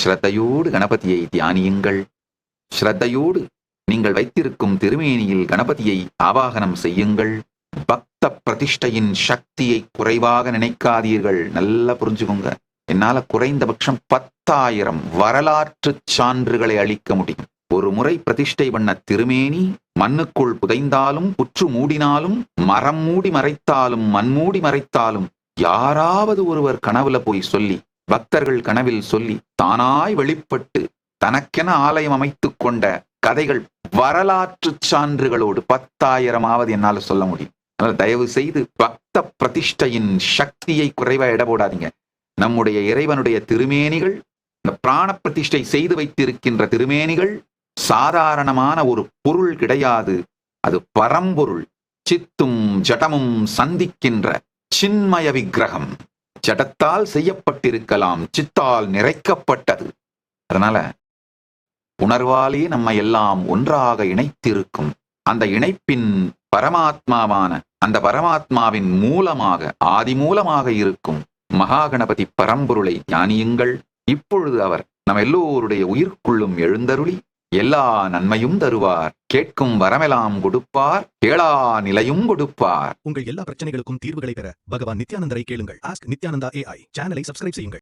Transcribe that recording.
ஸ்ரத்தையோடு கணபதியை தியானியுங்கள். ஸ்ரத்தையோடு நீங்கள் வைத்திருக்கும் திருமேனியில் கணபதியை ஆவாகனம் செய்யுங்கள். பக்த பிரதிஷ்டையின் சக்தியை குறைவாக நினைக்காதீர்கள். நல்லா புரிஞ்சுக்கோங்க. என்னால குறைந்தபட்சம் 10,000 வரலாற்று சான்றுகளை அளிக்க முடியும். ஒரு முறை பிரதிஷ்டை பண்ண திருமேனி மண்ணுக்குள் புதைந்தாலும், புற்று மூடினாலும், மரம் மூடி மறைத்தாலும், மண் மூடி மறைத்தாலும், யாராவது ஒருவர் கனவுல போய் சொல்லி, பக்தர்கள் கனவில் சொல்லி, தானாய் வெளிப்பட்டு தனக்கென ஆலயம் அமைத்துக் கொண்ட கதைகள் வரலாற்று சான்றுகளோடு 10,000ஆவது என்னால சொல்ல முடியும். அதனால் தயவு செய்து பக்த பிரதிஷ்டையின் சக்தியை குறைவா எடை போடாதீங்க. நம்முடைய இறைவனுடைய திருமேனிகள், இந்த பிராண பிரதிஷ்டை செய்து வைத்திருக்கின்ற திருமேனிகள் சாதாரணமான ஒரு பொருள் கிடையாது. அது பரம்பொருள். சித்தும் ஜடமும் சந்திக்கின்ற சின்மய விக்கிரகம். ஜடத்தால் செய்யப்பட்டிருக்கலாம், சித்தால் நிறைக்கப்பட்டது. அதனால உணர்வாலே நம்ம எல்லாம் ஒன்றாக இணைத்திருக்கும் அந்த இணைப்பின் பரமாத்மாவான அந்த பரமாத்மாவின் மூலமாக, ஆதி மூலமாக இருக்கும் மகாகணபதி பரம்பொருளை தியானியுங்கள். இப்பொழுது அவர் நம் எல்லோருடைய உயிர்க்குள்ளும் எழுந்தருளி எல்லா நன்மையும் தருவார். கேட்கும் வரமெல்லாம் கொடுப்பார், கேளா நிலையும் கொடுப்பார். உங்கள் எல்லா பிரச்சனைகளுக்கும் தீர்வுகளை பெற பகவான் நித்யானந்தரை கேளுங்கள். ஆஸ்க் நித்யானந்தா AI சேனலை சப்ஸ்கிரைப் செய்யுங்கள்.